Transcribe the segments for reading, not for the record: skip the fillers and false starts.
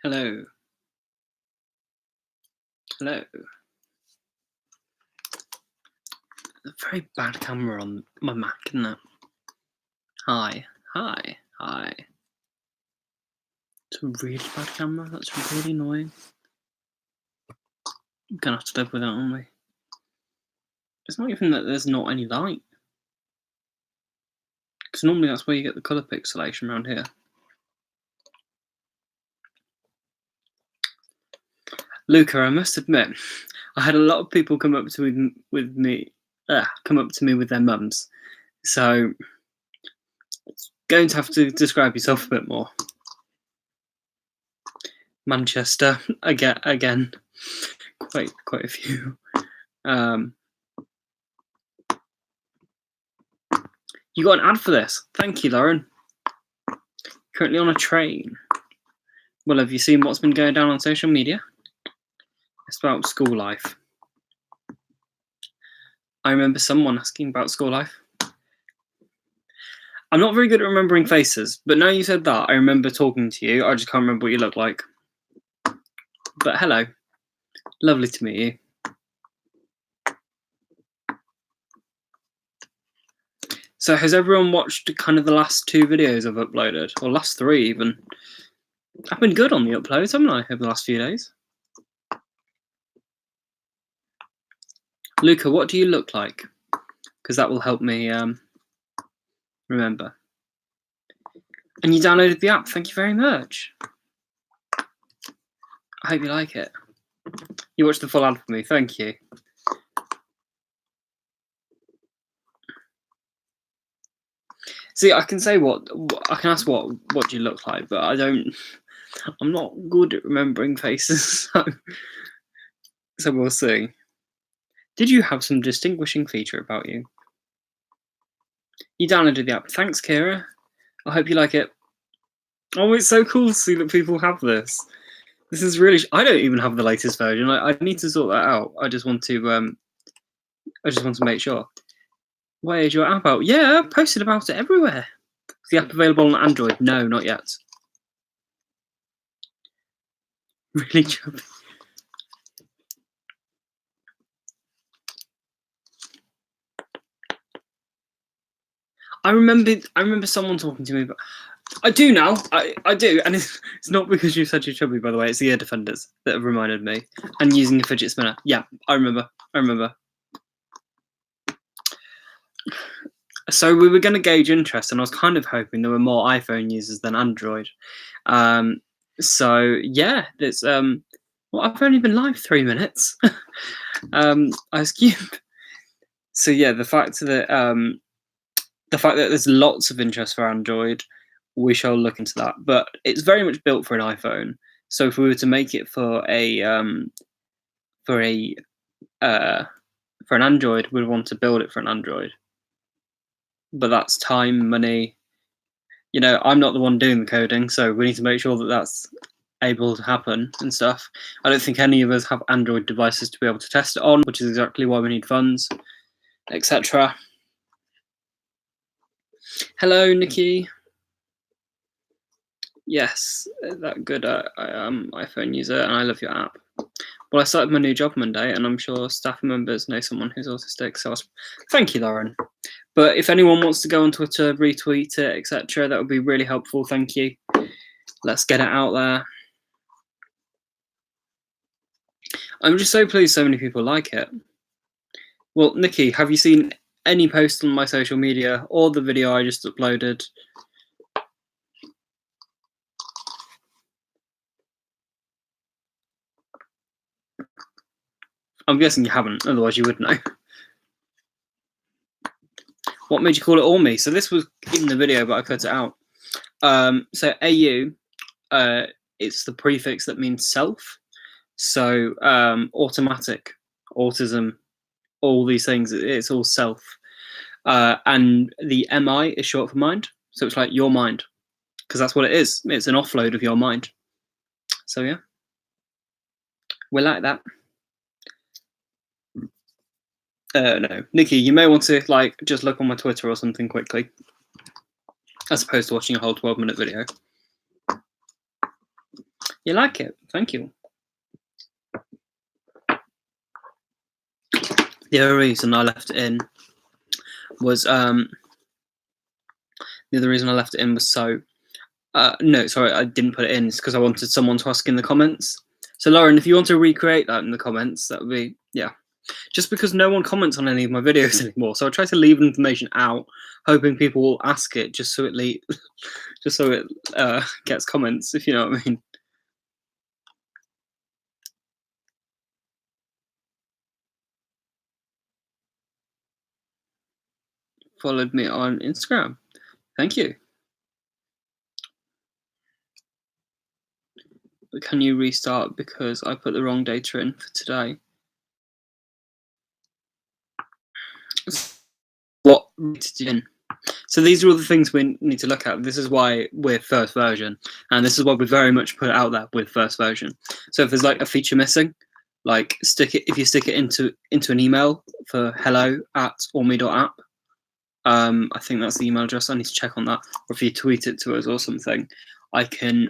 Hello. Hello. A very bad camera on my Mac, isn't it? Hi. Hi. Hi. It's a really bad camera. That's really annoying. I'm gonna have to live with that, aren't we? It's not even that there's not any light. Because normally that's where you get the colour pixelation around here. Luca, I must admit, I had a lot of people come up to me with their mums. So it's going to have to describe yourself a bit more. Manchester, again, quite a few. You got an ad for this. Thank you, Lauren. Currently on a train. Well, have you seen what's been going down on social media? It's about school life. I remember someone asking about school life. I'm not very good at remembering faces, but now you said that, I remember talking to you. I just can't remember what you look like. But hello. Lovely to meet you. So has everyone watched kind of the last 2 videos I've uploaded? Or last 3 even? I've been good on the uploads, haven't I, over the last few days? Luca, what do you look like? Because that will help me remember. And you downloaded the app, thank you very much. I hope you like it. You watched the full ad for me, thank you. See, I can say I can ask what do you look like, but I'm not good at remembering faces, so we'll see. Did you have some distinguishing feature about you? You downloaded the app. Thanks, Kira. I hope you like it. Oh, it's so cool to see that people have this. This is really. I don't even have the latest version. I need to sort that out. I just want to make sure. Where is your app out? Yeah, I've posted about it everywhere. Is the app available on Android? No, not yet. Really chubby. I remember someone talking to me, but I do now. I do, and it's not because you said you're chubby, by the way. It's the ear defenders that have reminded me. And using a fidget spinner. Yeah, I remember. So we were going to gauge interest, and I was kind of hoping there were more iPhone users than Android. So yeah, it's well, I've only been live 3 minutes. Ice Cube. So yeah, the fact that there's lots of interest for Android, we shall look into that. But it's very much built for an iPhone. So if we were to make it for an Android, we'd want to build it for an Android. But that's time, money. You know, I'm not the one doing the coding, so we need to make sure that that's able to happen and stuff. I don't think any of us have Android devices to be able to test it on, which is exactly why we need funds, etc. Hello, Nikki. Yes, that good. I am iPhone user and I love your app. Well, I started my new job Monday, and I'm sure staff members know someone who's autistic. So thank you, Lauren. But if anyone wants to go on Twitter, retweet it, etc., that would be really helpful. Thank you. Let's get it out there. I'm just so pleased so many people like it. Well, Nikki, have you seen any posts on my social media or the video I just uploaded? I'm guessing you haven't, otherwise you would know. What made you call it Aumi? So this was in the video, but I cut it out. So AU, it's the prefix that means self. So automatic, autism, all these things, it's all self. And the MI is short for mind. So it's like your mind, because that's what it is. It's an offload of your mind. So yeah, we like that. No, Nikki, you may want to just look on my Twitter or something quickly, as opposed to watching a whole 12-minute video. You like it? Thank you. The other reason I left it in was so. No, sorry, I didn't put it in. It's because I wanted someone to ask in the comments. So Lauren, if you want to recreate that in the comments, that would be just because no one comments on any of my videos anymore, so I try to leave information out, hoping people will ask it just so it gets comments, if you know what I mean. Followed me on Instagram. Thank you. But can you restart because I put the wrong data in for today? What did you in? So these are all the things we need to look at. This is why we're first version, and this is why we very much put it out there with first version. So if there's like a feature missing, like if you stick it into an email for hello@aumi.app, I think that's the email address. I need to check on that. Or if you tweet it to us or something, we can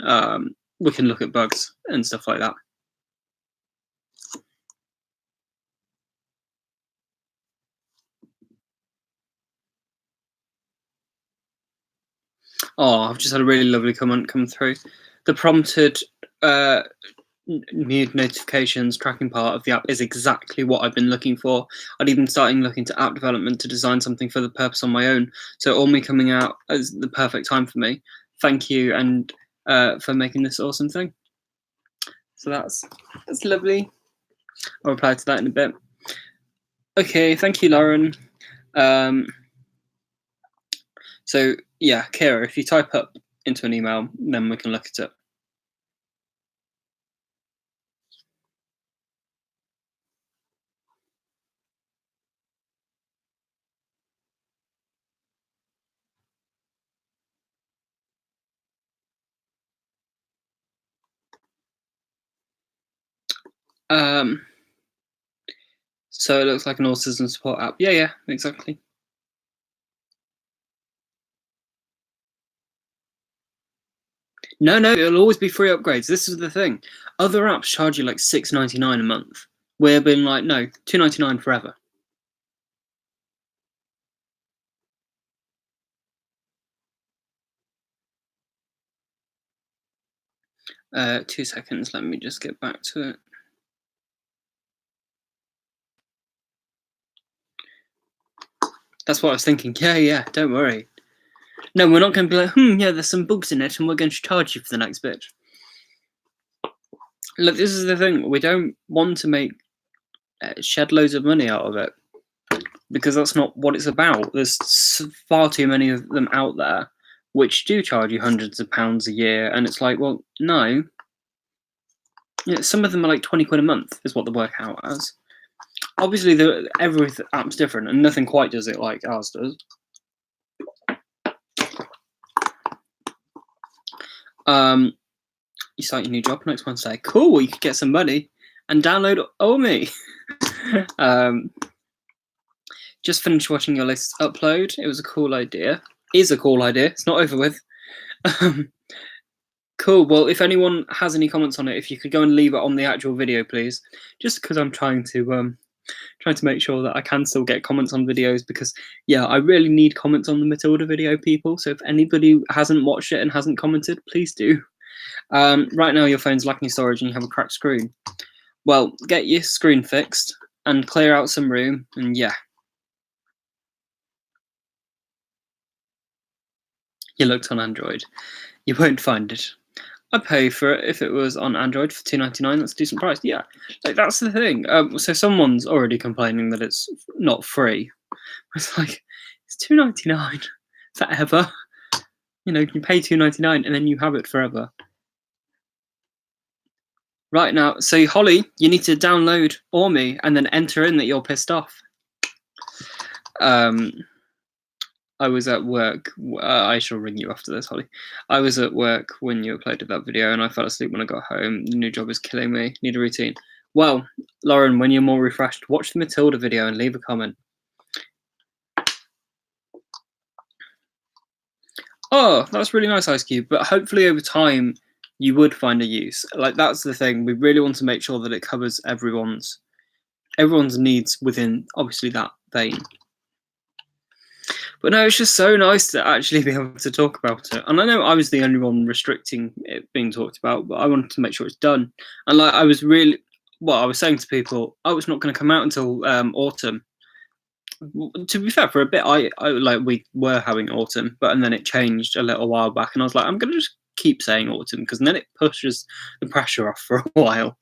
look at bugs and stuff like that. Oh, I've just had a really lovely comment come through. The prompted mute notifications tracking part of the app is exactly what I've been looking for. I'd even started looking to app development to design something for the purpose on my own. So Aumi coming out is the perfect time for me. Thank you and for making this awesome thing. So that's lovely. I'll reply to that in a bit. Okay, thank you, Lauren. So yeah, Kira, if you type up into an email, then we can look at it. So it looks like an autism support app. Yeah, exactly. No, it'll always be free upgrades. This is the thing. Other apps charge you like $6.99 a month. We're being like, no, $2.99 forever. Two seconds. Let me just get back to it. That's what I was thinking. Yeah, don't worry. No, we're not going to be like, yeah, there's some bugs in it and we're going to charge you for the next bit. Look, this is the thing. We don't want to make shed loads of money out of it because that's not what it's about. There's far too many of them out there which do charge you hundreds of pounds a year, and it's like, well, no. Yeah, some of them are like 20 quid a month is what they work out as. Obviously, every app's different, and nothing quite does it like ours does. You start your new job next Wednesday. Cool, well, you could get some money and download Aumi. Just finished watching your latest upload. It was a cool idea. Is a cool idea. It's not over with. Cool. Well, if anyone has any comments on it, if you could go and leave it on the actual video, please. Just because I'm trying to make sure that I can still get comments on videos, because yeah, I really need comments on the Matilda video, people. So if anybody hasn't watched it and hasn't commented, please do. Right now your phone's lacking storage and you have a cracked screen. Well, get your screen fixed and clear out some room, and yeah. You looked on Android. You won't find it. I'd pay for it if it was on Android for $2.99. That's a decent price. Yeah, like that's the thing. So someone's already complaining that it's not free. It's like, it's $2.99 forever. You know, you can pay $2.99 and then you have it forever. Right now, so Holly, you need to download Aumi and then enter in that you're pissed off. I was at work. I shall ring you after this, Holly. I was at work when you uploaded that video and I fell asleep when I got home. The new job is killing me. Need a routine. Well, Lauren, when you're more refreshed, watch the Matilda video and leave a comment. Oh, that's really nice, Ice Cube. But hopefully over time, you would find a use. Like, that's the thing. We really want to make sure that it covers everyone's needs within obviously that vein. But no, it's just so nice to actually be able to talk about it. And I know I was the only one restricting it being talked about, but I wanted to make sure it's done. And like, I was saying to people, oh, it's not going to come out until autumn. To be fair, for a bit, I like, we were having autumn, and then it changed a little while back, and I was like, I'm going to just keep saying autumn, because then it pushes the pressure off for a while.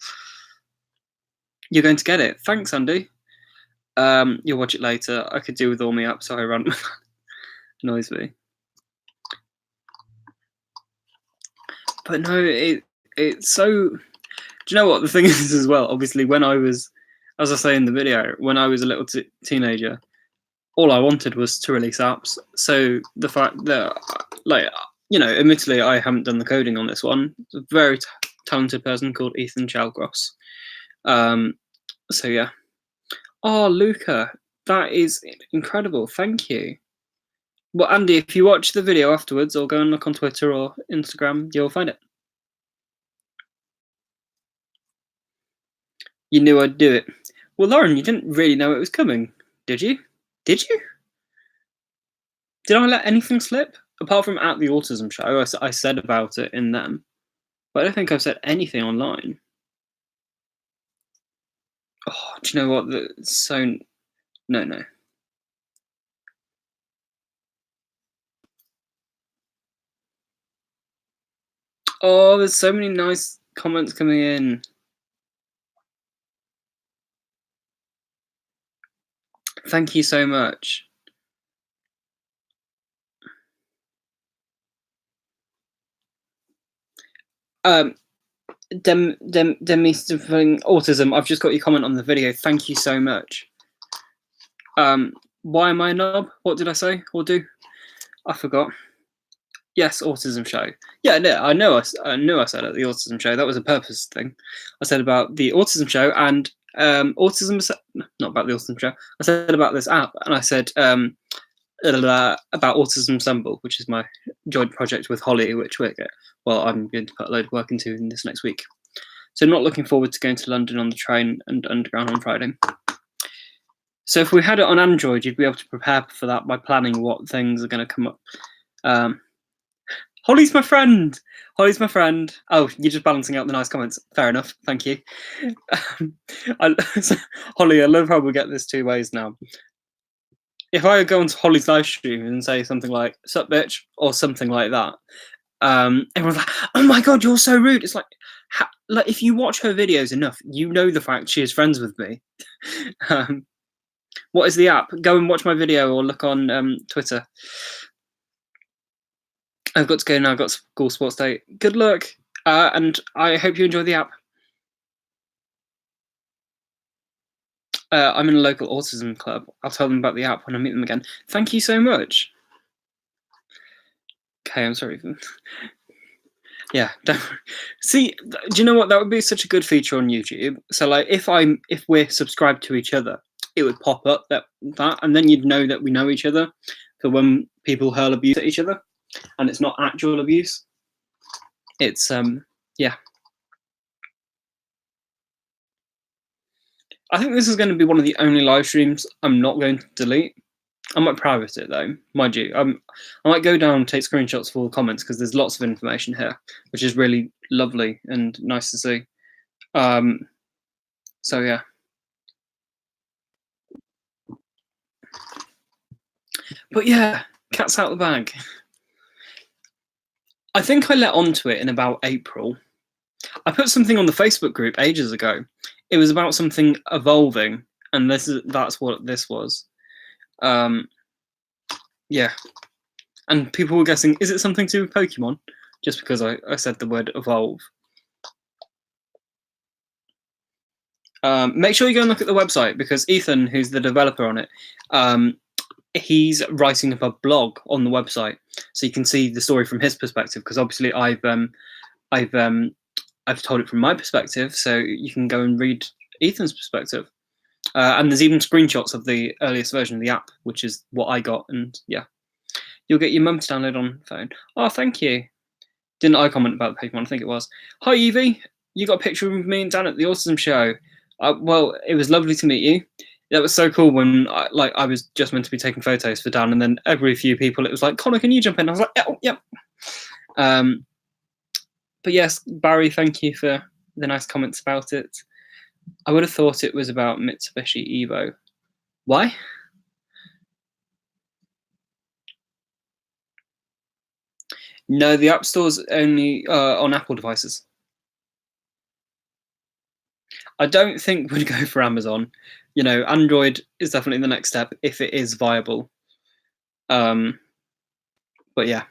You're going to get it. Thanks, Andy. You'll watch it later. I could do with Aumi up, so I run. Annoys me. But no, it's so. Do you know what the thing is as well? Obviously, when I was, as I say in the video, when I was a little teenager, all I wanted was to release apps. So the fact that, like, you know, admittedly, I haven't done the coding on this one. It's a very talented person called Ethan Chalcross. So yeah. Oh, Luca, that is incredible. Thank you. Well, Andy, if you watch the video afterwards, or go and look on Twitter or Instagram, you'll find it. You knew I'd do it. Well, Lauren, you didn't really know it was coming, did you? Did you? Did I let anything slip? Apart from at the autism show, I said about it in them. But I don't think I've said anything online. Oh, do you know what? No. Oh, there's so many nice comments coming in. Thank you so much. Demystifying autism. I've just got your comment on the video. Thank you so much. Why am I a knob? What did I say or do? I forgot. Yes, autism show. Yeah, no, I know. I said at the autism show. That was a purpose thing. I said about the autism show and autism. Not about the autism show. I said about this app, and I said about Autism Assemble, which is my joint project with Holly, which I'm going to put a load of work into in this next week. So not looking forward to going to London on the train and underground on Friday. So if we had it on Android, you'd be able to prepare for that by planning what things are going to come up. Holly's my friend. Holly's my friend. Oh, you're just balancing out the nice comments. Fair enough. Thank you. Holly, I love how we get this two ways now. If I go onto Holly's live stream and say something like "sup, bitch" or something like that, everyone's like, "Oh my god, you're so rude." It's like if you watch her videos enough, you know the fact she is friends with me. What is the app? Go and watch my video or look on Twitter. I've got to go now. I've got school sports day. Good luck, and I hope you enjoy the app. I'm in a local autism club. I'll tell them about the app when I meet them again. Thank you so much. Okay, I'm sorry. Yeah, definitely. See, do you know what? That would be such a good feature on YouTube. So, like, if we're subscribed to each other, it would pop up that, and then you'd know that we know each other. For when people hurl abuse at each other, and it's not actual abuse. It's yeah. I think this is going to be one of the only live streams I'm not going to delete. I might private it though, mind you. I might go down and take screenshots for all the comments because there's lots of information here, which is really lovely and nice to see. So yeah. But yeah, cat's out of the bag. I think I let onto it in about April. I put something on the Facebook group ages ago. It was about something evolving, and that's what this was. Yeah, and people were guessing, is it something to do with Pokemon? Just because I said the word evolve. Make sure you go and look at the website because Ethan, who's the developer on it, he's writing up a blog on the website, so you can see the story from his perspective. Because obviously, I've told it from my perspective, so you can go and read Ethan's perspective. And there's even screenshots of the earliest version of the app, which is what I got. And yeah, you'll get your mum to download on phone. Oh, thank you. Didn't I comment about the Pokemon? I think it was. Hi, Evie. You got a picture of me and Dan at the Autism Show. Well, it was lovely to meet you. That was so cool when I was just meant to be taking photos for Dan, and then every few people it was like, Connor, can you jump in? I was like, yeah. But yes, Barry, thank you for the nice comments about it. I would have thought it was about Mitsubishi Evo. Why? No, the App Store's only on Apple devices. I don't think we'd go for Amazon. Android is definitely the next step if it is viable. But yeah.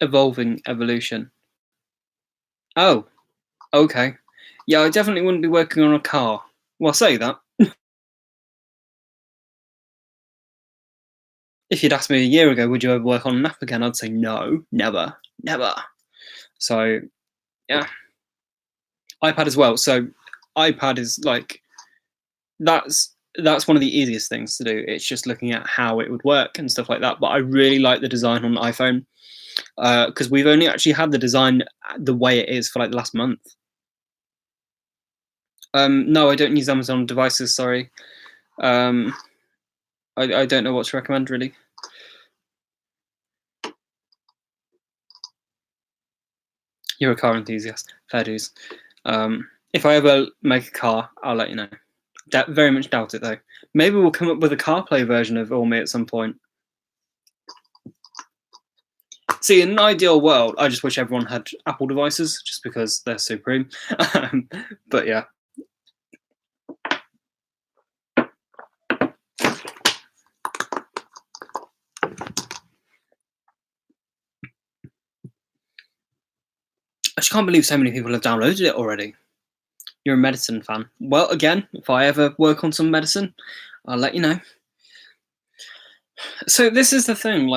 Evolution. Oh, okay. Yeah, I definitely wouldn't be working on a car. Well, I'll say that. If you'd asked me a year ago, would you ever work on an app again? I'd say no, never. So, yeah. iPad as well. So, iPad is that's one of the easiest things to do. It's just looking at how it would work and stuff like that. But I really like the design on iPhone because we've only actually had the design the way it is for the last month. No, I don't use Amazon devices. Sorry. I don't know what to recommend really. You're a car enthusiast. Fair dues. If I ever make a car, I'll let you know. Very much doubt it though. Maybe we'll come up with a CarPlay version of Aumi at some point. See, in an ideal world, I just wish everyone had Apple devices, just because they're supreme. But yeah. I just can't believe so many people have downloaded it already. You're a medicine fan. Well, again, if I ever work on some medicine, I'll let you know. So this is the thing,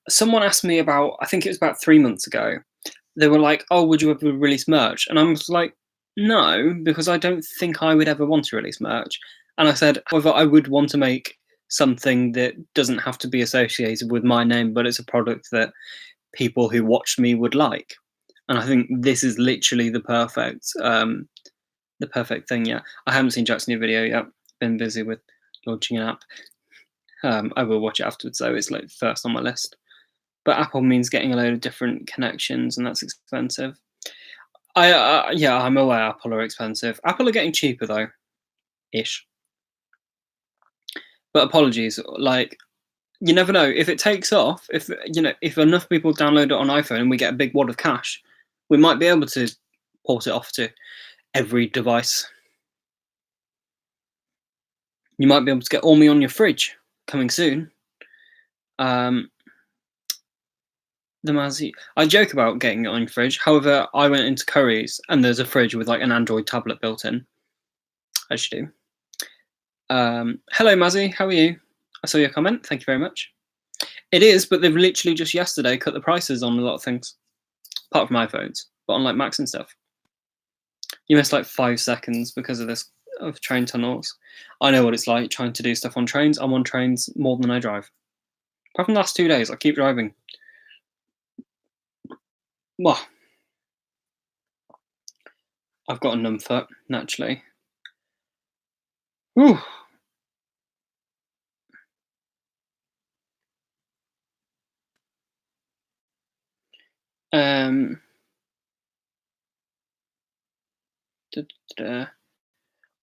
someone asked me about, I think it was about 3 months ago, they were like, oh, would you ever release merch? And I was like, no, because I don't think I would ever want to release merch. And I said, however, I would want to make something that doesn't have to be associated with my name, but it's a product that people who watch me would like. And I think this is literally the perfect thing. Yeah, I haven't seen Jack's new video yet. Been busy with launching an app. I will watch it afterwards though. It's first on my list. But Apple means getting a load of different connections, and that's expensive. Yeah, I'm aware Apple are expensive. Apple are getting cheaper though, ish. But apologies, you never know if it takes off. If enough people download it on iPhone and we get a big wad of cash, we might be able to port it off to every device. You might be able to get Aumi on your fridge coming soon. The Mazzy. I joke about getting it on your fridge. However, I went into Curry's and there's a fridge with an Android tablet built in. As you do. Hello, Mazzy. How are you? I saw your comment. Thank you very much. It is, but they've literally just yesterday cut the prices on a lot of things, apart from iPhones, but on Macs and stuff. You missed 5 seconds because of train tunnels. I know what it's like trying to do stuff on trains. I'm on trains more than I drive. Apart from the last 2 days, I keep driving. Well, I've got a numb foot, naturally. Whew.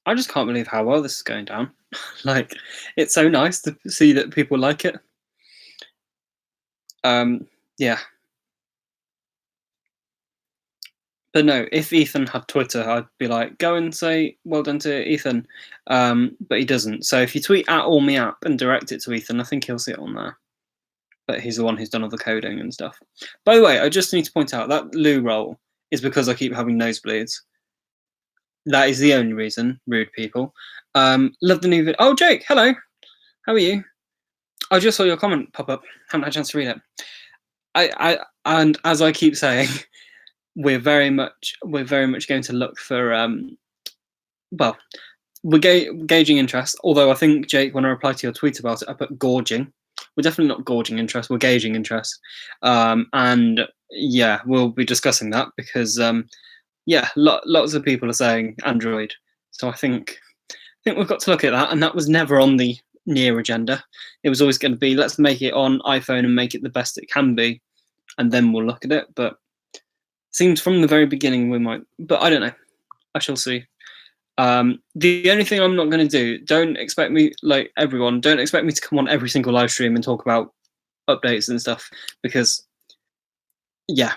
I just can't believe how well this is going down. It's so nice to see that people like it. Yeah. But no, if Ethan had Twitter, I'd be like, go and say well done to Ethan. But he doesn't. So if you tweet at Aumi app and direct it to Ethan, I think he'll see it on there. But he's the one who's done all the coding and stuff. By the way, I just need to point out that loo roll is because I keep having nosebleeds. That is the only reason. Rude people. Love the new video. Oh, Jake, hello. How are you? I just saw your comment pop up. Haven't had a chance to read it. And as I keep saying, we're very much going to look for we're gauging interest. Although I think, Jake, when I replied to your tweet about it, I put gorging. we're definitely not gorging interest. We're gauging interest, and yeah, we'll be discussing that because yeah, lots of people are saying Android. So I think we've got to look at that, and that was never on the near agenda. It was always going to be let's make it on iPhone and make it the best it can be, and then we'll look at it. But seems from the very beginning we might, but I don't know. I shall see. The only thing I'm not going to do, don't expect me, like everyone, don't expect me to come on every single live stream and talk about updates and stuff because, yeah.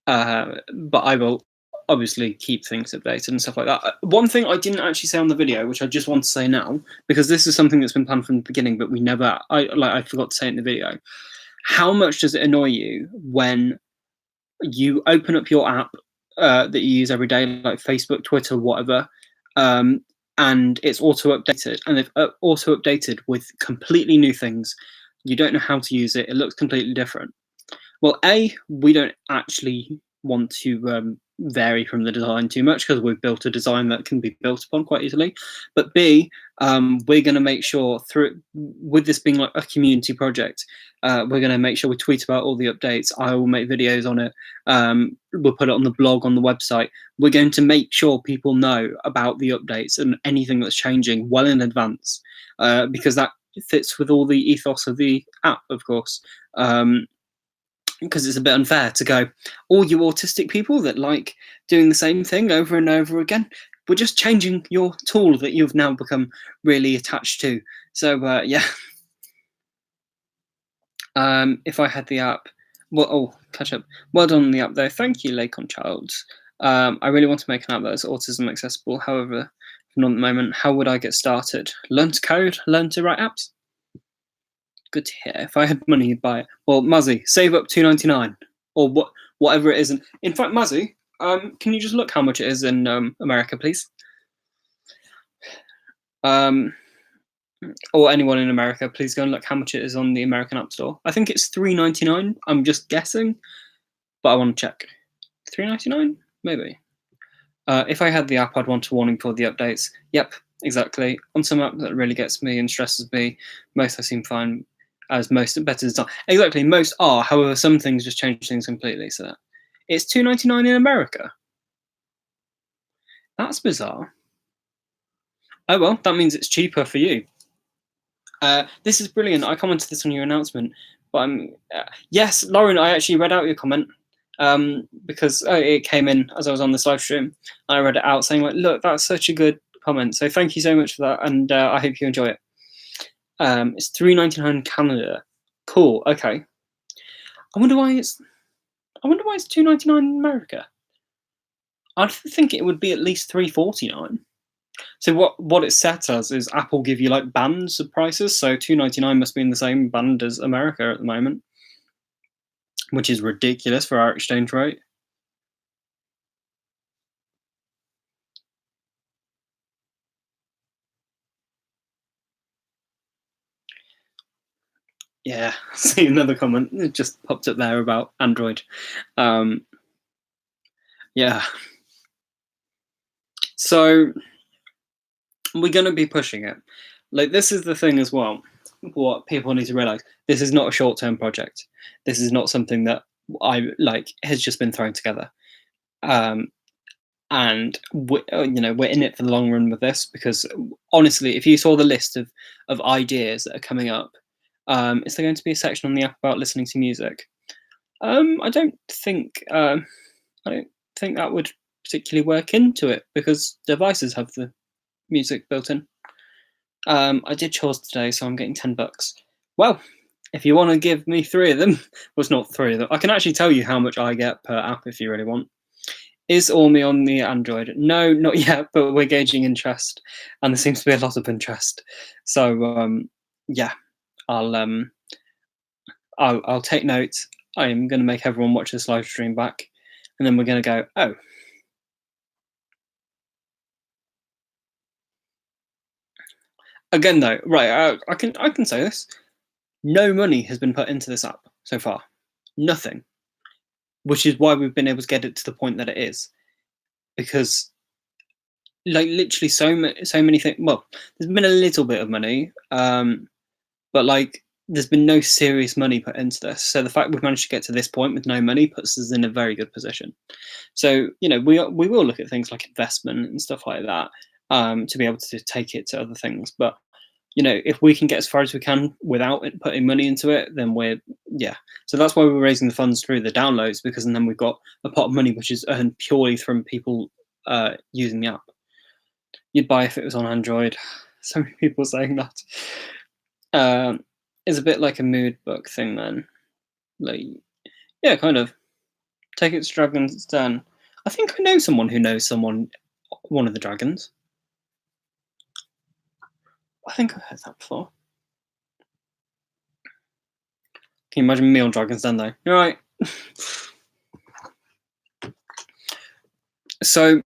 But I will obviously keep things updated and stuff like that. One thing I didn't actually say on the video, which I just want to say now, because this is something that's been planned from the beginning, but I forgot to say it in the video. How much does it annoy you when you open up your app that you use every day, like Facebook, Twitter, whatever, and it's auto updated, and they've auto updated with completely new things. You don't know how to use it. It looks completely different. Well, A, we don't actually want to vary from the design too much because we've built a design that can be built upon quite easily. But B, we're going to make sure with this being like a community project, we're going to make sure we tweet about all the updates. I will make videos on it. We'll put it on the blog, on the website. We're going to make sure people know about the updates and anything that's changing well in advance because that fits with all the ethos of the app, of course. Because it's a bit unfair to go, all you autistic people that like doing the same thing over and over again, we're just changing your tool that you've now become really attached to. So yeah. If I had the app, catch up. Well done on the app though. Thank you, Lacon Childs. I really want to make an app that is autism accessible. However, not at the moment. How would I get started? Learn to code, learn to write apps. Good to hear. If I had money, you'd buy it. Well, Muzzy, save up $2.99 or whatever it is. And in fact, Muzzy, can you just look how much it is in America, please? Or anyone in America, please go and look how much it is on the American App Store. I think it's $3.99. I'm just guessing, but I want to check. $3.99, maybe. If I had the app, I'd want a warning for the updates. Yep, exactly. On some app that really gets me and stresses me, most I seem fine. As most better design. Exactly, most are. However, some things just change things completely. So it's $2.99 in America. That's bizarre. Oh well, that means it's cheaper for you. This is brilliant. I commented this on your announcement, but yes, Lauren, I actually read out your comment because it came in as I was on this live stream. I read it out saying, like, look, that's such a good comment. So thank you so much for that, and I hope you enjoy it. It's $3.99 in Canada. Cool. Okay. I wonder why it's $2.99 in America. I'd think it would be at least $3.49. So what it's set as is Apple give you like bands of prices. So $2.99 must be in the same band as America at the moment, which is ridiculous for our exchange rate. Yeah, see another comment. It just popped up there about Android. Yeah. So we're going to be pushing it. Like, this is the thing as well. What people need to realize: this is not a short-term project. This is not something that has just been thrown together. And we're in it for the long run with this because honestly, if you saw the list of ideas that are coming up, is there going to be a section on the app about listening to music? I don't think that would particularly work into it because devices have the music built in. I did chores today, so I'm getting $10. Well, if you want to give me 3 of them, well, it's not 3 of them. I can actually tell you how much I get per app if you really want. Is Aumi on the Android? No, not yet, but we're gauging interest, and there seems to be a lot of interest. So yeah, I'll take notes. I am going to make everyone watch this live stream back, and then we're going to go, oh. Again, though, right? I can say this: no money has been put into this app so far, nothing. Which is why we've been able to get it to the point that it is, because like literally so many things. Well, there's been a little bit of money, but like there's been no serious money put into this. So the fact we've managed to get to this point with no money puts us in a very good position. So we will look at things like investment and stuff like that, to be able to take it to other things. But if we can get as far as we can without putting money into it, then yeah. So that's why we're raising the funds through the downloads, because then we've got a pot of money which is earned purely from people using the app. You'd buy if it was on Android. So many people saying that. It's a bit like a mood book thing then. Like, yeah, kind of. Take it to Dragon's Den. I think I know someone who knows one of the dragons. I think I've heard that before. Can you imagine me on Dragon's Den though? You're right. So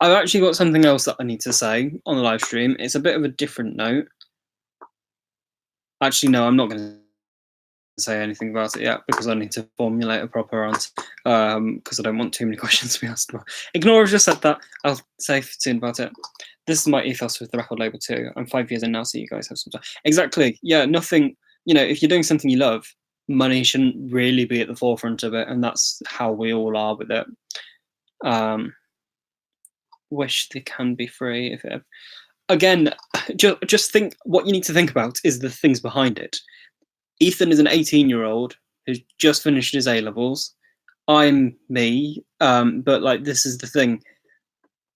I've actually got something else that I need to say on the live stream. It's a bit of a different note. Actually, no, I'm not going to say anything about it yet because I need to formulate a proper answer, because I don't want too many questions to be asked about. Ignore I've just said that. I'll say soon about it. This is my ethos with the record label too. I'm 5 years in now, so you guys have some time. Exactly. Yeah, nothing. If you're doing something you love, money shouldn't really be at the forefront of it, and that's how we all are with it. Wish they can be free. Again, just think, what you need to think about is the things behind it. Ethan is an 18-year-old who's just finished his A-levels. I'm me, but this is the thing.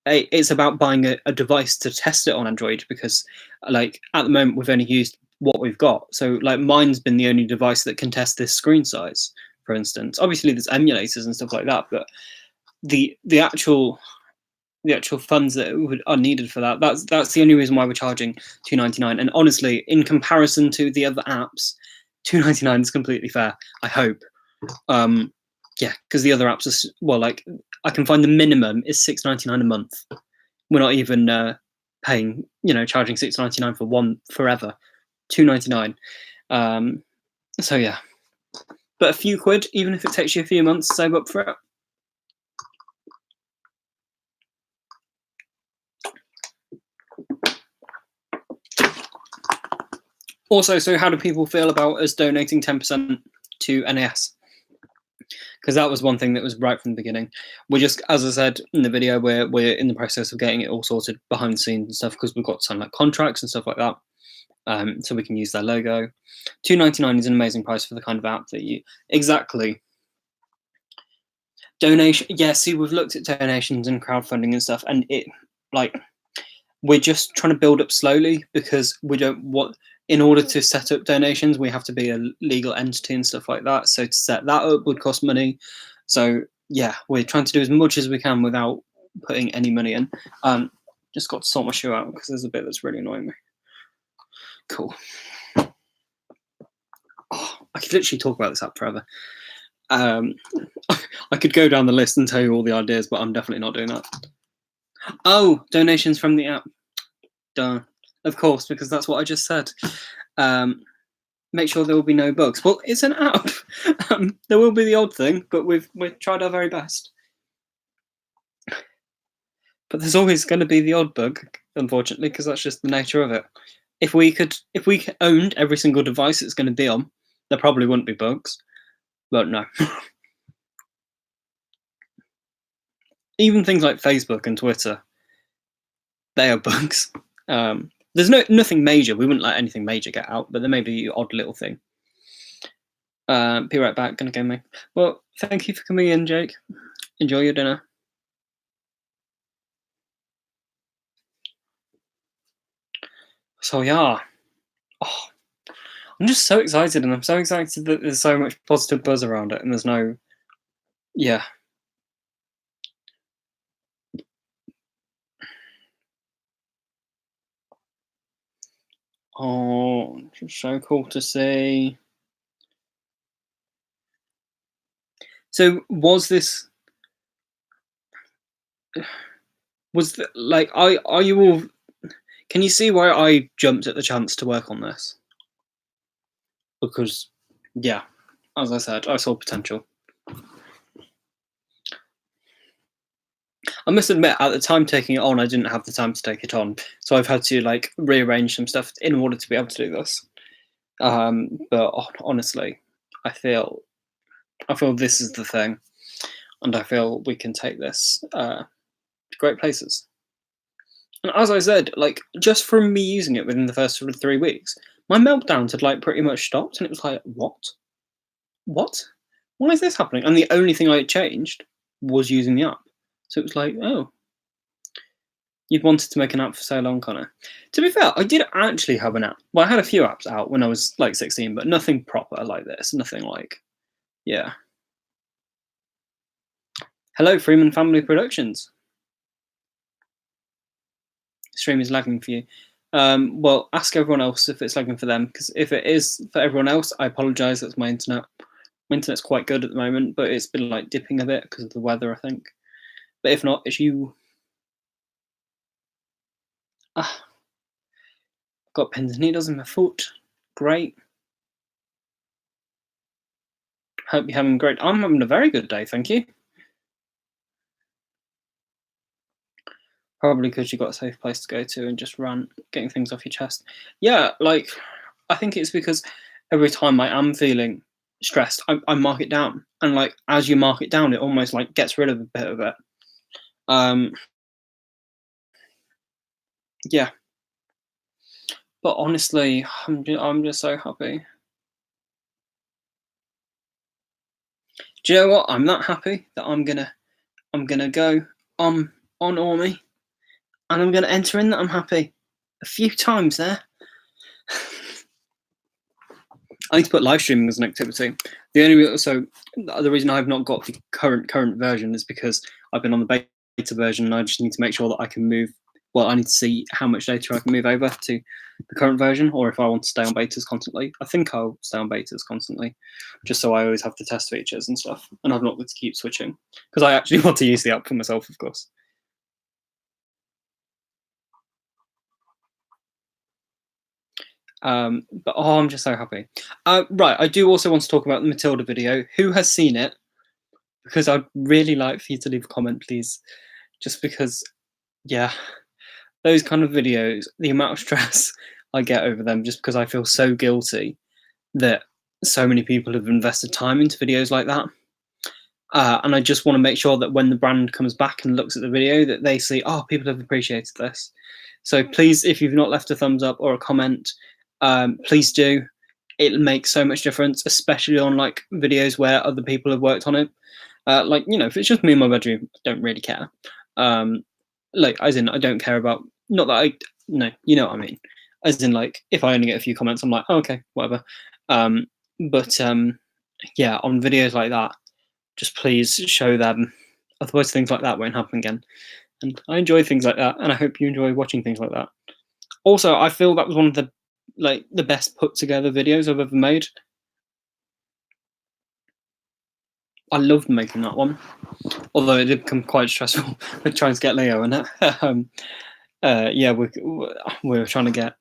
It's about buying a device to test it on Android, because at the moment we've only used what we've got. So mine's been the only device that can test this screen size, for instance. Obviously there's emulators and stuff like that, but the actual funds that are needed for that's the only reason why we're charging $2.99. And honestly, in comparison to the other apps, $2.99 is completely fair, I hope. Yeah, because the other apps are I can find the minimum is $6.99 a month. We're not even paying, charging $6.99 for one forever. $2.99. So yeah, but a few quid, even if it takes you a few months to save up for it. Also, so how do people feel about us donating 10% to NAS? Because that was one thing that was right from the beginning. We're just, as I said in the video, we're in the process of getting it all sorted behind the scenes and stuff, because we've got some contracts and stuff like that, so we can use their logo. $2.99 is an amazing price for the kind of app that you exactly. Donation, yeah. See, we've looked at donations and crowdfunding and stuff, and we're just trying to build up slowly, because we don't want. In order to set up donations, we have to be a legal entity and stuff like that. So to set that up would cost money. So yeah, we're trying to do as much as we can without putting any money in. Just got to sort my shoe out because there's a bit that's really annoying me. Cool. Oh, I could literally talk about this app forever. I could go down the list and tell you all the ideas, but I'm definitely not doing that. Oh, donations from the app. Duh. Of course, because that's what I just said. Make sure there will be no bugs. Well, it's an app. There will be the odd thing, but we've tried our very best. But there's always going to be the odd bug, unfortunately, because that's just the nature of it. If we owned every single device it's going to be on, there probably wouldn't be bugs. But no. Even things like Facebook and Twitter, they are bugs. There's nothing major. We wouldn't let anything major get out, but there may be an odd little thing. Be right back. Gonna go make. Well, thank you for coming in, Jake. Enjoy your dinner. So yeah, I'm just so excited, and I'm so excited that there's so much positive buzz around it, and there's no, yeah. Oh, just so cool to see. So was are you all? Can you see why I jumped at the chance to work on this? Because, yeah, as I said, I saw potential. I must admit, at the time taking it on, I didn't have the time to take it on, so I've had to rearrange some stuff in order to be able to do this. But honestly, I feel I feel this is the thing, and I feel we can take this to great places. And as I said, like just from me using it within the first sort of 3 weeks, my meltdowns had like pretty much stopped, and it was like, what? What? Why is this happening? And the only thing I had changed was using the app. So it was like, oh, you'd wanted to make an app for so long, Connor. To be fair, I did actually have an app. Well, I had a few apps out when I was like 16, but nothing proper like this. Nothing like, yeah. Hello, Freeman Family Productions. Stream is lagging for you. Well, ask everyone else if it's lagging for them, because if it is for everyone else, I apologise. That's my internet. My internet's quite good at the moment, but it's been like dipping a bit because of the weather, I think. But if not, it's you. Ah, got pins and needles in my foot. Great. Hope you're having a great. I'm having a very good day, thank you. Probably because you got a safe place to go to and just run, getting things off your chest. Yeah, like I think it's because every time I am feeling stressed, I mark it down, and like as you mark it down, it almost like gets rid of a bit of it. Um, yeah, but honestly, I'm just so happy. Do you know what? I'm that happy that I'm gonna go on Aumi, and I'm gonna enter in that I'm happy a few times there. I need to put live streaming as an activity. The reason I've not got the current version is because I've been on the beta version, and I just need to make sure that I can move. Well, I need to see how much data I can move over to the current version, or if I want to stay on betas constantly. I think I'll stay on betas constantly, just so I always have the test features and stuff, and I've not got to keep switching because I actually want to use the app for myself, of course. But oh, I'm just so happy. Right, I do also want to talk about the Matilda video. Who has seen it? Because I'd really like for you to leave a comment, please. Just because, yeah, those kind of videos, the amount of stress I get over them, just because I feel so guilty that so many people have invested time into videos like that. And I just want to make sure that when the brand comes back and looks at the video, that they see, oh, people have appreciated this. So please, if you've not left a thumbs up or a comment, please do. It makes so much difference, especially on like videos where other people have worked on it. Like, you know, if it's just me in my bedroom, I don't really care. Like, as in, I don't care about, not that no, you know what I mean. As in, like, if I only get a few comments, I'm like, oh, okay, whatever. But yeah, on videos like that, just please show them. Otherwise, things like that won't happen again. And I enjoy things like that, and I hope you enjoy watching things like that. Also, I feel that was one of the best put together videos I've ever made. I loved making that one, although it did become quite stressful with trying to get Leo in it. Yeah, we were trying to get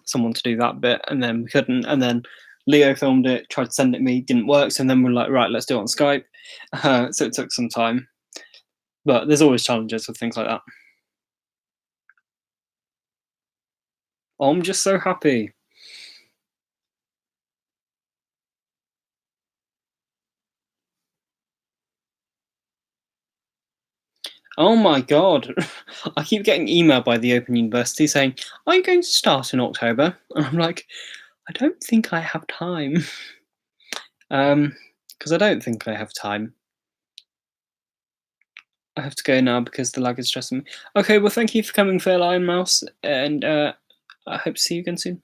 someone to do that bit, and then we couldn't. And then Leo filmed it, tried to send it me, didn't work. So then we're like, right, let's do it on Skype. So it took some time, but there's always challenges with things like that. I'm just so happy. Oh my god. I keep getting emailed by the Open University saying, are you going to start in October? And I'm like, I don't think I have time. Because I don't think I have time. I have to go now because the lag is stressing me. Okay, well, thank you for coming, Fair Lion Mouse, and I hope to see you again soon.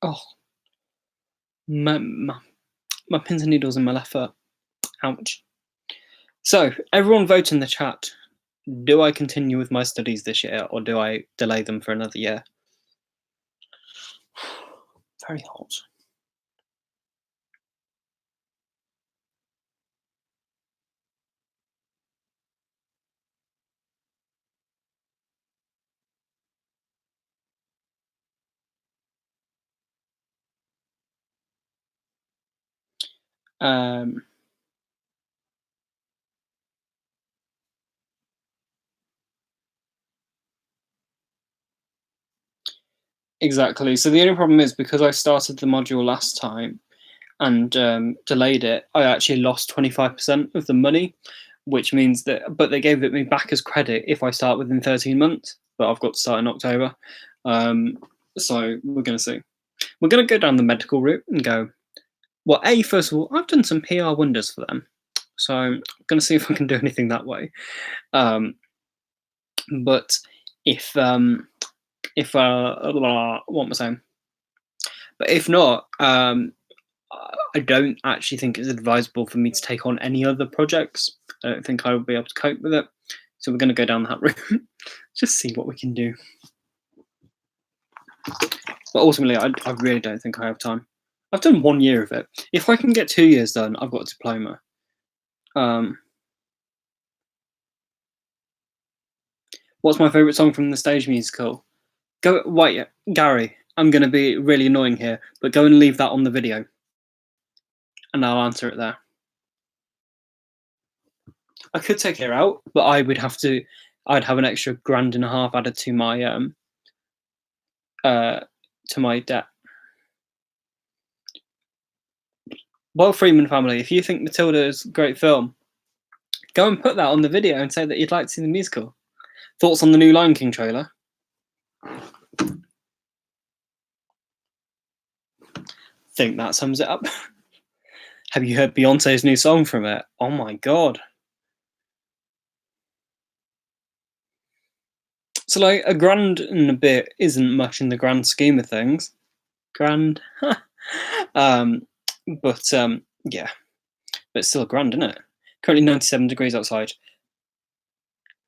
Oh, my pins and needles in my left foot. Ouch. So, everyone vote in the chat. Do I continue with my studies this year, or do I delay them for another year? Very hot. Um, Exactly. So the only problem is because I started the module last time and delayed it, I actually lost 25% of the money, which means that, but they gave it me back as credit if I start within 13 months, but I've got to start in October. So we're going to see. We're going to go down the medical route and go, well, first of all, I've done some PR wonders for them. So I'm going to see if I can do anything that way. But if what am I saying? But if not, I don't actually think it's advisable for me to take on any other projects. I don't think I will be able to cope with it. So we're going to go down that route. Just see what we can do. But ultimately, I really don't think I have time. I've done 1 year of it. If I can get 2 years done, I've got a diploma. What's my favourite song from the stage musical? Wait, Gary, I'm going to be really annoying here, but go and leave that on the video. And I'll answer it there. I could take her out, but I'd have an extra £1.50 added to my debt. Well, Freeman family, if you think Matilda is a great film, go and put that on the video and say that you'd like to see the musical. Thoughts on the new Lion King trailer? Think that sums it up. Have you heard Beyonce's new song from it? Oh my god. So like a grand and a bit isn't much in the grand scheme of things. Grand. But yeah. But it's still a grand, isn't it? Currently 97 degrees outside.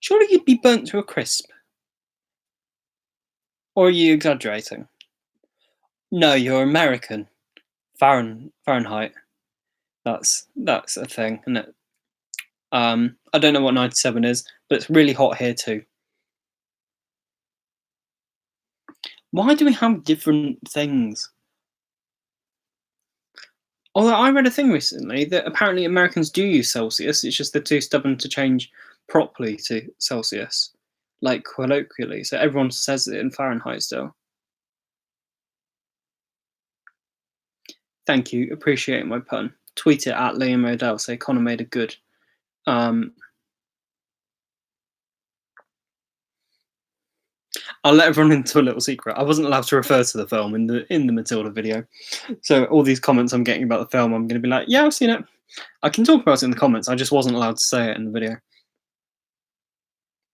Surely you'd be burnt to a crisp. Or are you exaggerating? No, you're American. Fahrenheit. That's a thing, isn't it? I don't know what 97 is, but it's really hot here too. Why do we have different things? Although I read a thing recently that apparently Americans do use Celsius, it's just they're too stubborn to change properly to Celsius, like colloquially. So everyone says it in Fahrenheit still. Thank you, appreciate my pun. Tweet it at Liam Odell, say Connor made a good. I'll let everyone into a little secret. I wasn't allowed to refer to the film in the Matilda video, so all these comments I'm getting about the film, I'm going to be like, yeah, I've seen it. I can talk about it in the comments. I just wasn't allowed to say it in the video,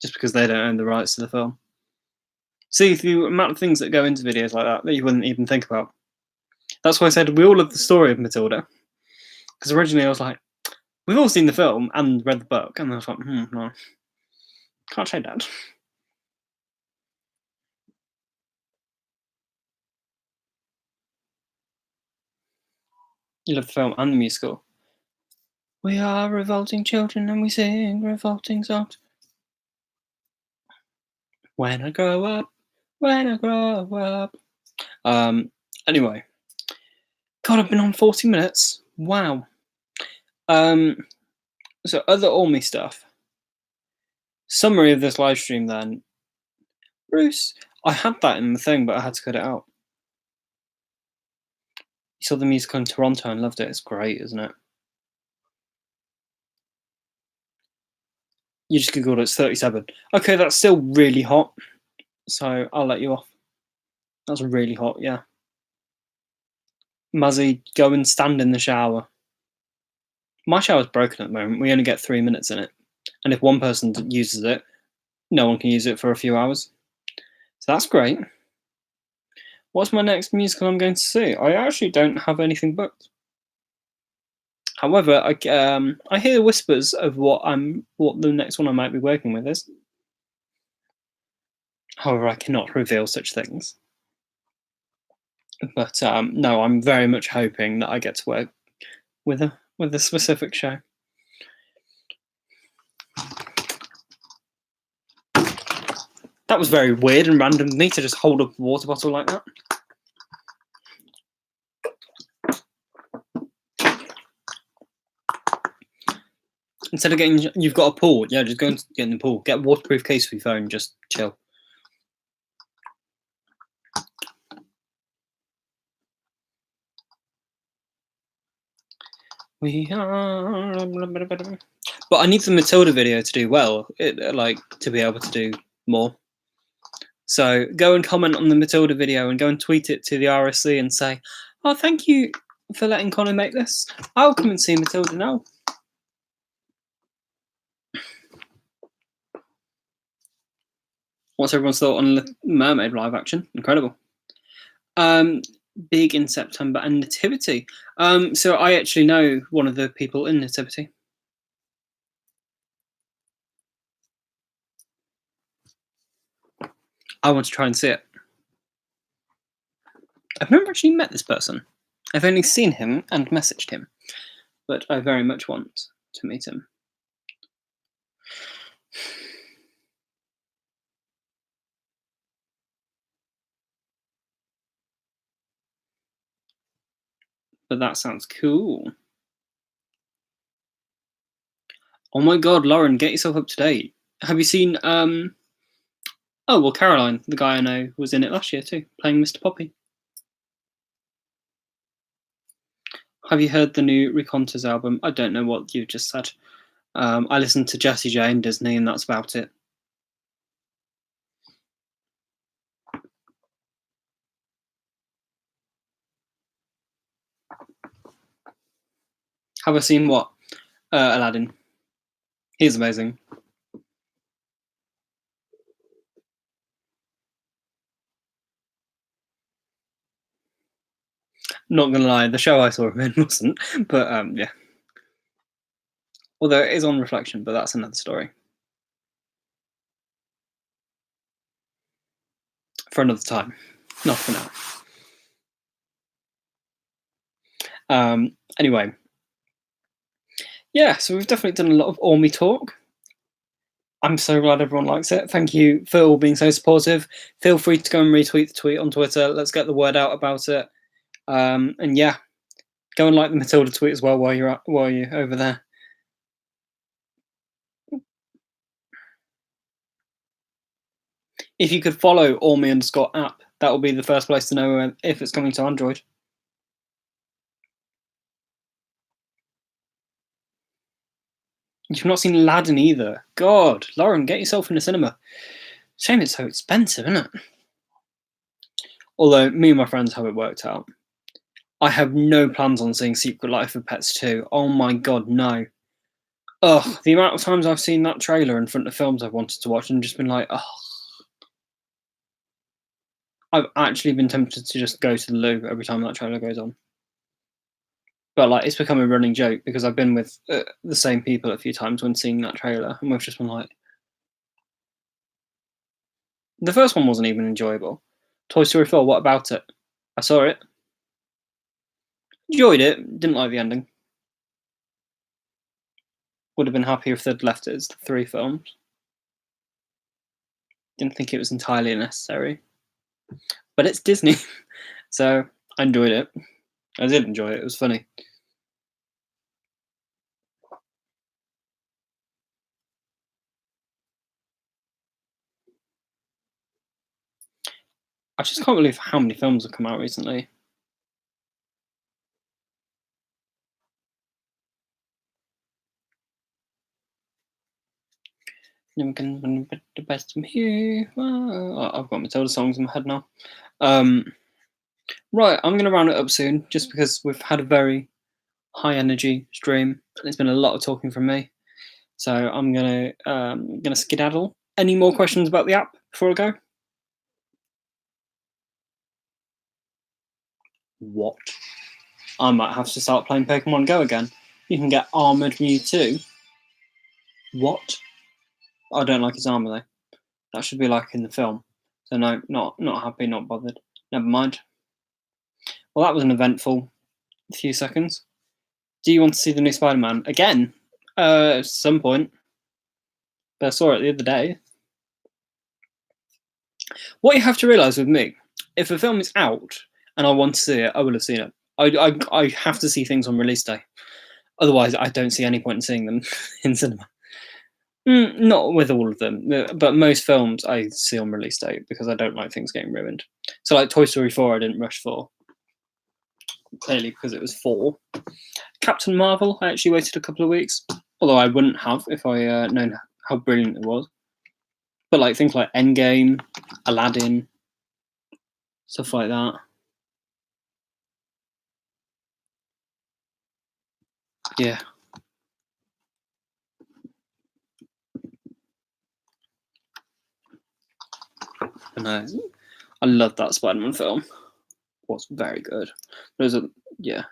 just because they don't own the rights to the film. See, the amount of things that go into videos like that you wouldn't even think about. That's why I said we all love the story of Matilda, because originally I was like, we've all seen the film and read the book, and I was like, no, can't say that. You love the film and the musical. We are revolting children and we sing revolting songs. When I grow up, when I grow up. Anyway. God, I've been on 40 minutes. Wow. So other Aumi stuff. Summary of this live stream then. Bruce, I had that in the thing, but I had to cut it out. You saw the musical in Toronto and loved it. It's great, isn't it? You just googled it, it's 37. Okay, that's still really hot. So I'll let you off. That's really hot, yeah. Muzzy, go and stand in the shower. My shower's broken at the moment. We only get 3 minutes in it. And if one person uses it, no one can use it for a few hours. So that's great. What's my next musical I'm going to see? I actually don't have anything booked. However, I hear whispers of what the next one I might be working with is. However, I cannot reveal such things. But no, I'm very much hoping that I get to work with a specific show. That was very weird and random of me to just hold up a water bottle like that. Instead of you've got a pool, yeah, just go and get in the pool. Get a waterproof case for your phone, just chill. We are. But I need the Matilda video to do well, like to be able to do more. So go and comment on the Matilda video and go and tweet it to the RSC and say, "Oh, thank you for letting Connor make this. I'll come and see Matilda now." What's everyone's thought on Mermaid live action? Incredible. Big in September and Nativity. So I actually know one of the people in Nativity. I want to try and see it. I've never actually met this person. I've only seen him and messaged him, but I very much want to meet him. But that sounds cool. Oh my god, Lauren, get yourself up to date. Have you seen oh well, Caroline, the guy I know, was in it last year too, playing Mr. Poppy. Have you heard the new Reconters album? I don't know what you just said. I listened to Jessie J and Disney, and that's about it. Have I seen what? Aladdin. He's amazing. Not gonna lie, the show I saw him in wasn't, but yeah. Although it is on Reflection, but that's another story. For another time, not for now. Anyway, yeah, so we've definitely done a lot of Aumi talk. I'm so glad everyone likes it. Thank you for all being so supportive. Feel free to go and retweet the tweet on Twitter. Let's get the word out about it. And yeah, go and like the Matilda tweet as well while you're over there. If you could follow Aumi_app, that will be the first place to know if it's coming to Android. You've not seen Aladdin either. God, Lauren, get yourself in the cinema. Shame it's so expensive, isn't it? Although me and my friends have it worked out. I have no plans on seeing Secret Life of Pets 2. Oh my god, no. Ugh, the amount of times I've seen that trailer in front of films I've wanted to watch and just been like, ugh. I've actually been tempted to just go to the loo every time that trailer goes on. But like, it's become a running joke because I've been with the same people a few times when seeing that trailer, and we've just been like, the first one wasn't even enjoyable. Toy Story 4, what about it? I saw it. Enjoyed it, didn't like the ending. Would have been happier if they'd left it as 3 films. Didn't think it was entirely necessary. But it's Disney, so I enjoyed it. I did enjoy it, it was funny. I just can't believe how many films have come out recently. Never can be the best of me. I've got Matilda songs in my head now. Right, I'm going to round it up soon, just because we've had a very high energy stream, and it's been a lot of talking from me. So I'm gonna skedaddle. Any more questions about the app before I go? What? I might have to start playing Pokemon Go again. You can get Armored Mewtwo. What? I don't like his armor though. That should be like in the film. So no, not happy, not bothered. Never mind. Well, that was an eventful few seconds. Do you want to see the new Spider-Man again? At some point. But I saw it the other day. What you have to realise with me, if a film is out and I want to see it, I will have seen it. I have to see things on release day. Otherwise, I don't see any point in seeing them in cinema. Not with all of them, but most films I see on release day because I don't like things getting ruined. So like Toy Story 4, I didn't rush for. clearly because it was 4. Captain Marvel, I actually waited a couple of weeks, although I wouldn't have if I known how brilliant it was. But like things like Endgame, Aladdin, stuff like that. Yeah. But no, I love that Spider-Man film. It was very good. There's a yeah.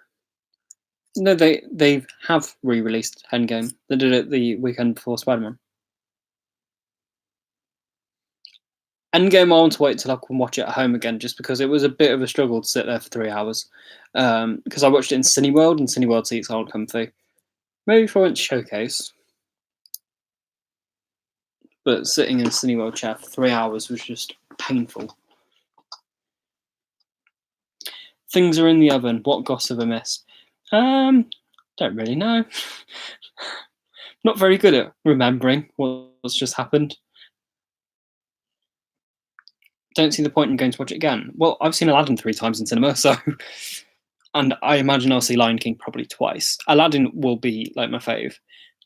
No, they have re-released Endgame. They did it the weekend before Spider-Man. Endgame, I want to wait till I can watch it at home again, just because it was a bit of a struggle to sit there for 3 hours. Because I watched it in Cineworld, and Cineworld seats aren't comfy. Maybe if I went to Showcase, but sitting in a Cineworld chair for 3 hours was just painful. Things are in the oven. What gossip I missed? Don't really know. Not very good at remembering what's just happened. Don't see the point in going to watch it again. Well, I've seen Aladdin 3 times in cinema, so and I imagine I'll see Lion King probably twice. Aladdin will be like my fave.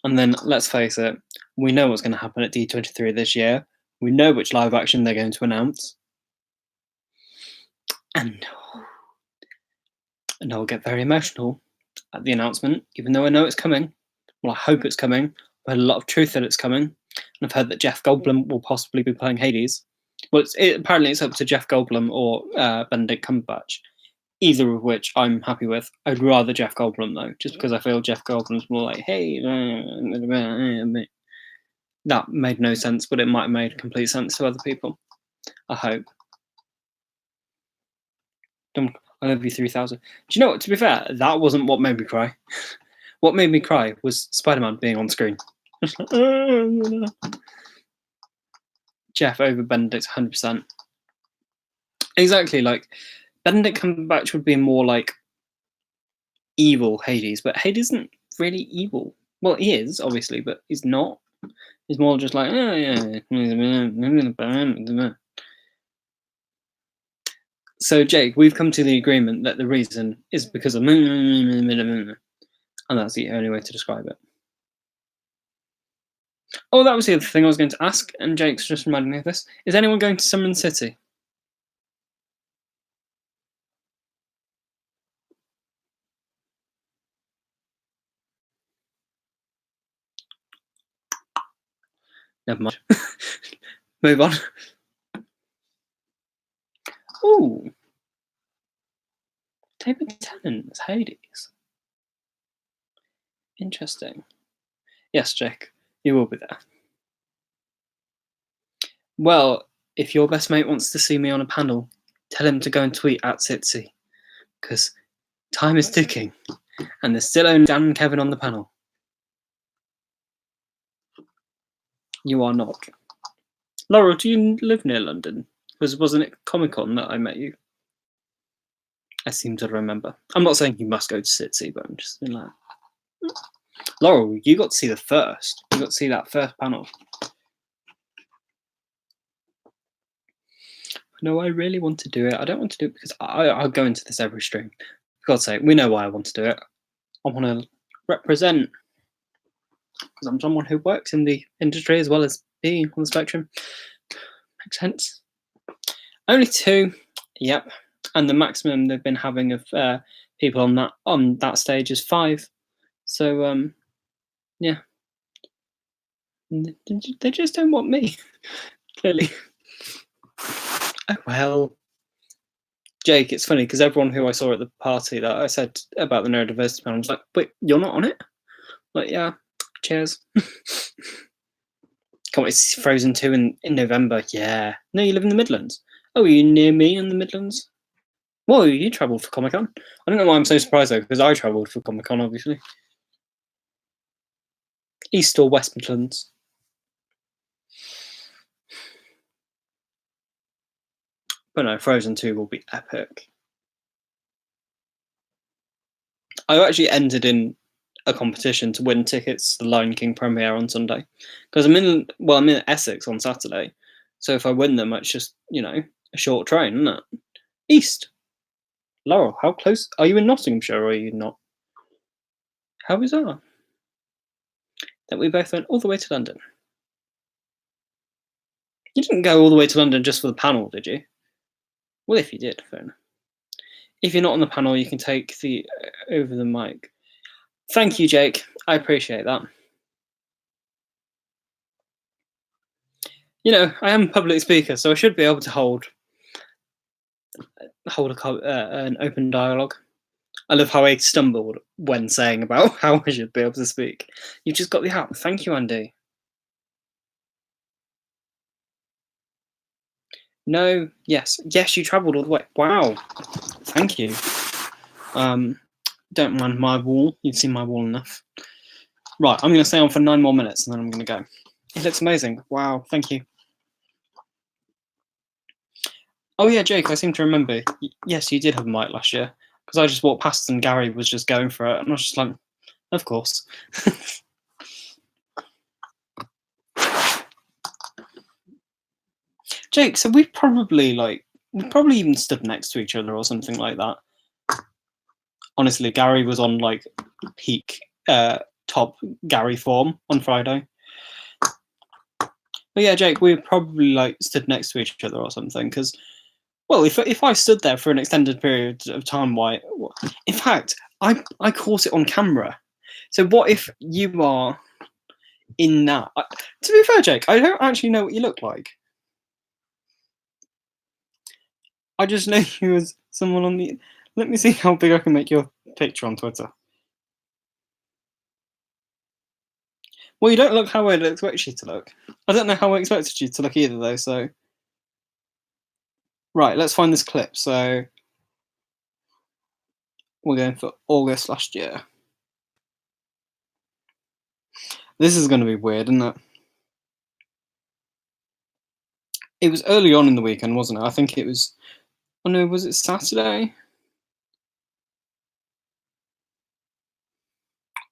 And then let's face it, we know what's going to happen at D23 this year. We know which live action they're going to announce. And I'll get very emotional at the announcement, even though I know it's coming. Well, I hope it's coming. I've heard a lot of truth that it's coming. And I've heard that Jeff Goldblum will possibly be playing Hades. Well, apparently it's up to Jeff Goldblum or Benedict Cumberbatch, either of which I'm happy with. I'd rather Jeff Goldblum, though, just because I feel Jeff Goldblum's more like, hey, that made no sense, but it might have made complete sense to other people. I hope. I love you 3000. Do you know what? To be fair, that wasn't what made me cry. What made me cry was Spider-Man being on screen. Jeff over Benedict 100%. Exactly, like Benedict Cumberbatch would be more like evil Hades, but Hades isn't really evil. Well, he is, obviously, but he's not. He's more just like, oh, yeah. So, Jake, we've come to the agreement that the reason is because of and that's the only way to describe it. Oh, that was the other thing I was going to ask, and Jake's just reminded me of this. Is anyone going to Summon City? Never mind. Move on. Ooh. David Tennant's Hades. Interesting. Yes, Jake, you will be there. Well, if your best mate wants to see me on a panel, tell him to go and tweet at Sitsi, because time is ticking, and there's still only Dan and Kevin on the panel. You are not. Laurel, do you live near London? Because wasn't it Comic-Con that I met you? I seem to remember. I'm not saying you must go to Sitsi, but I'm just like, Laurel, you got to see the first. You got to see that first panel. No, I really want to do it. I don't want to do it because I'll go into this every stream. For God's sake, we know why I want to do it. I want to represent, because I'm someone who works in the industry as well as being on the spectrum. Makes sense. Only 2, yep. And the maximum they've been having of people on that stage is 5. So yeah, they just don't want me. Clearly. Oh well. Jake, it's funny because everyone who I saw at the party that I said about the neurodiversity panel was like, wait, you're not on it? Like, yeah, cheers. Can't wait to see Frozen 2 in November. Yeah. No, you live in the Midlands. Oh, are you near me in the Midlands? Whoa, you travelled for Comic-Con? I don't know why I'm so surprised though, because I travelled for Comic-Con, obviously. East or West Midlands? But no, Frozen 2 will be epic. I actually entered in a competition to win tickets to the Lion King premiere on Sunday, because I'm in Essex on Saturday. So if I win them, it's just, a short train, isn't it? East. Laurel, how close are you in Nottinghamshire or are you not? How bizarre that we both went all the way to London. You didn't go all the way to London just for the panel, did you? Well, if you did, fair enough. If you're not on the panel, you can take the over the mic. Thank you, Jake. I appreciate that. You know, I am a public speaker, so I should be able to hold an open dialogue. I love how I stumbled when saying about how I should be able to speak. You've just got the app. Thank you, Andy. No, yes, you travelled all the way. Wow, thank you. Don't mind my wall. You've seen my wall enough. Right, I'm going to stay on for 9 more minutes, and then I'm going to go. It looks amazing. Wow, thank you. Oh yeah, Jake, I seem to remember. Yes, you did have a mic last year, because I just walked past and Gary was just going for it, and I was just like, of course. Jake, so we probably even stood next to each other or something like that. Honestly, Gary was on like peak top Gary form on Friday. But yeah, Jake, we probably like stood next to each other or something, because, well, if I stood there for an extended period of time, why? In fact, I caught it on camera. So what if you are in that? To be fair, Jake, I don't actually know what you look like. I just know you as someone on the. Let me see how big I can make your picture on Twitter. Well, you don't look how I'd expect you to look. I don't know how I expected you to look either, though, so. Right, let's find this clip. So, we're going for August last year. This is going to be weird, isn't it? It was early on in the weekend, wasn't it? I think it was. Oh no, was it Saturday?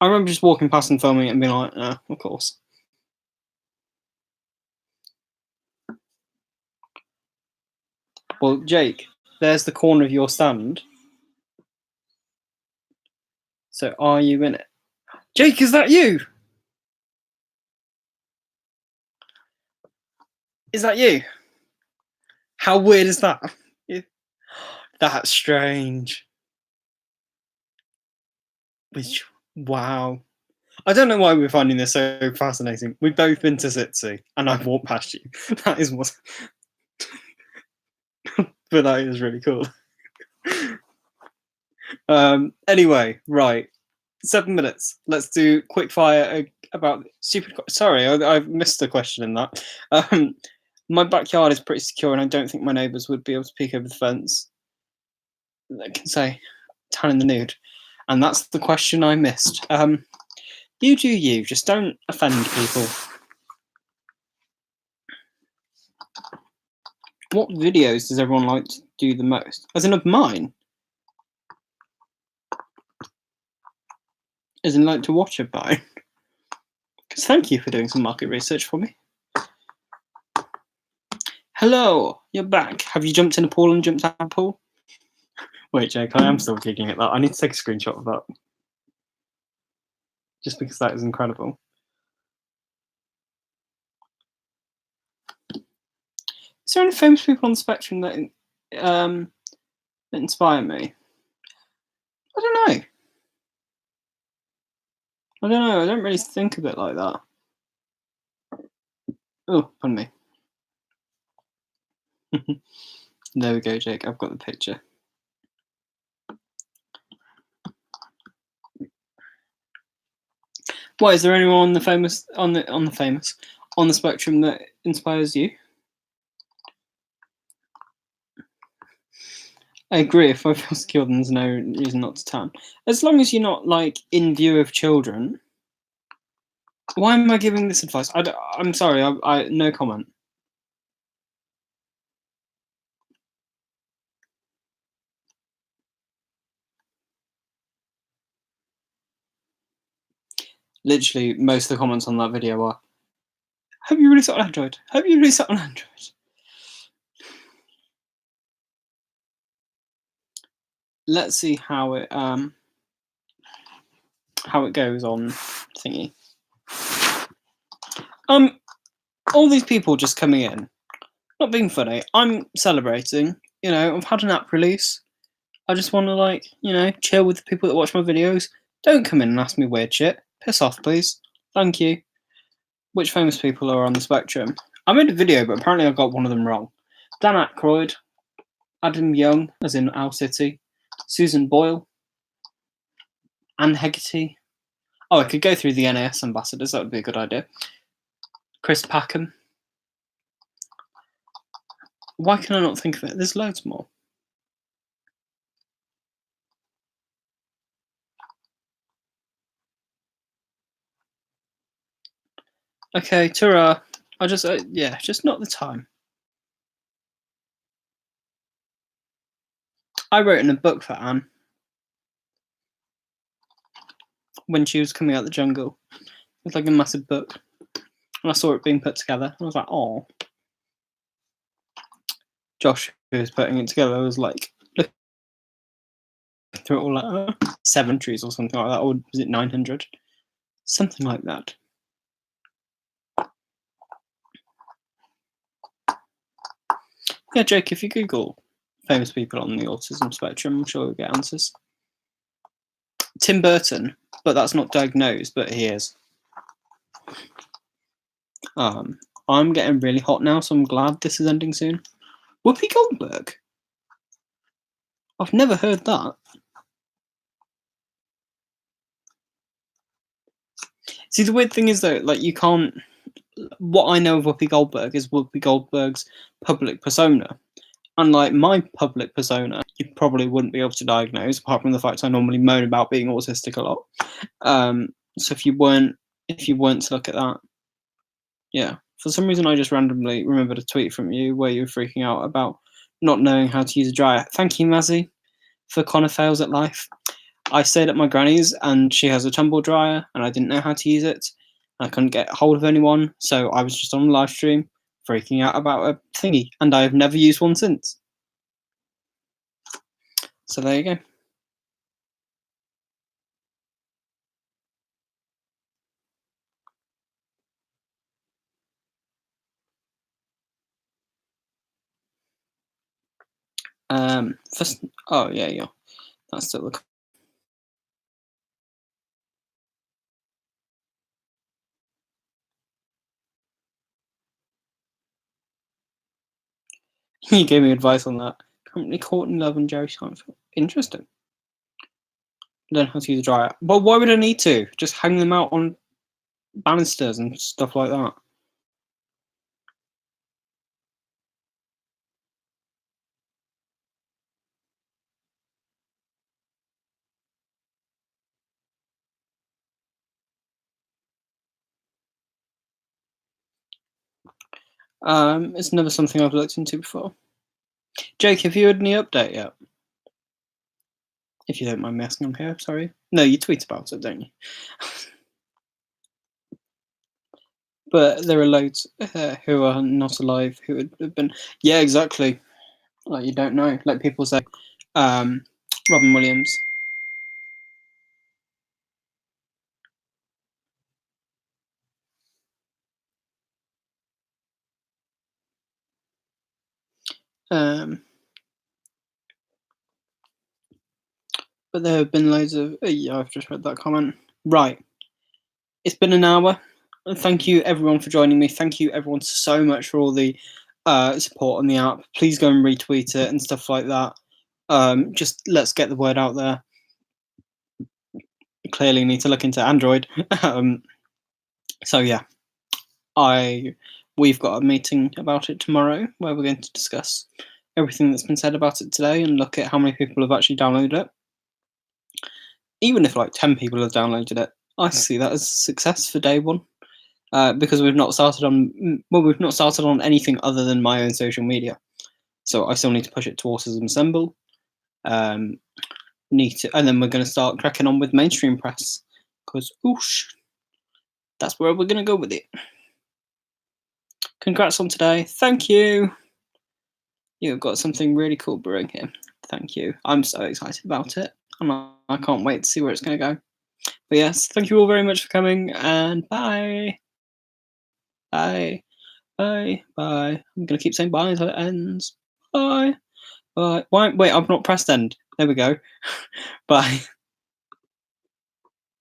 I remember just walking past and filming it and being like, of course. Well, Jake, there's the corner of your stand. So are you in it? Jake, is that you? Is that you? How weird is that? That's strange. Wow. I don't know why we're finding this so fascinating. We've both been to Sitsi, and I've walked past you. That is what. But that is really cool. Anyway, right. 7 minutes. Let's do quick fire about stupid. Sorry, I've missed a question in that. My backyard is pretty secure, and I don't think my neighbours would be able to peek over the fence. I can say, tan in the nude, and that's the question I missed. You do you. Just don't offend people. What videos does everyone like to do the most? As in of mine? As in like to watch of mine? Because thank you for doing some market research for me. Hello, you're back. Have you jumped in a pool and jumped out of a pool? Wait, Jake, I am still gigging at that. I need to take a screenshot of that. Just because that is incredible. Is there any famous people on the spectrum that inspire me? I don't know. I don't really think of it like that. Oh, pardon me. There we go, Jake. I've got the picture. Why, is there anyone on the spectrum that inspires you? I agree. If I feel secure, then there's no reason not to tan. As long as you're not like in view of children. Why am I giving this advice? I'm sorry. I no comment. Literally, most of the comments on that video are, "Have you really sat on Android? Have you really sat on Android?" let's see how it goes on thingy. All these people just coming in, not being funny. I'm celebrating. I've had an app release. I just want to, like, chill with the people that watch my videos. Don't come in and ask me weird shit. Piss off, please. Thank you. Which famous people are on the spectrum? I made a video, but apparently I got one of them wrong. Dan Aykroyd, Adam Young, as in Owl City, Susan Boyle, Anne Hegarty. Oh, I could go through the NAS ambassadors. That would be a good idea. Chris Packham. Why can I not think of it? There's loads more. Okay, ta-ra. I just, just not the time. I wrote in a book for Anne when she was coming out of the jungle. It was like a massive book. And I saw it being put together. I was like, oh. Josh, who was putting it together, was like, look through it all, like 7 trees or something like that. Or was it 900? Something like that. Yeah, Jake, if you Google famous people on the autism spectrum, I'm sure you'll get answers. Tim Burton, but that's not diagnosed, but he is. I'm getting really hot now, so I'm glad this is ending soon. Whoopi Goldberg? I've never heard that. See, the weird thing is, though, like, you can't... What I know of Whoopi Goldberg is Whoopi Goldberg's public persona. Unlike my public persona, you probably wouldn't be able to diagnose, apart from the fact I normally moan about being autistic a lot. So if you weren't to look at that, yeah. For some reason, I just randomly remembered a tweet from you where you were freaking out about not knowing how to use a dryer. Thank you, Mazzy, for Connor Fails at Life. I stayed at my granny's and she has a tumble dryer and I didn't know how to use it. I couldn't get hold of anyone, so I was just on a live stream freaking out about a thingy, and I've never used one since. So there you go. First, oh yeah, that's still the. You gave me advice on that. Currently Courtney Love and Jerry Seinfeld. Interesting. Learn how to use a dryer. But why would I need to? Just hang them out on banisters and stuff like that. It's never something I've looked into before. Jake, have you had any update yet? If you don't mind me asking, I'm here. Sorry. No, you tweet about it, don't you? But there are loads who are not alive who have been. Yeah, exactly. Like, you don't know. Like people say, Robin Williams. But there have been loads of. Yeah, I've just read that comment. Right. It's been an hour. Thank you everyone for joining me. Thank you everyone so much for all the support on the app. Please go and retweet it and stuff like that. Just let's get the word out there. Clearly need to look into Android. So yeah, we've got a meeting about it tomorrow where we're going to discuss everything that's been said about it today and look at how many people have actually downloaded it. Even if like 10 people have downloaded it, I see that as a success for day one. Because we've not started on anything other than my own social media. So I still need to push it to Autism Assemble. And then we're going to start cracking on with mainstream press because that's where we're going to go with it. Congrats on today. Thank you. You've got something really cool brewing here. Thank you. I'm so excited about it. I can't wait to see where it's going to go. But yes, thank you all very much for coming, and bye. Bye. Bye. Bye. I'm going to keep saying bye until it ends. Bye. Bye. Why? Wait, I've not pressed end. There we go. Bye.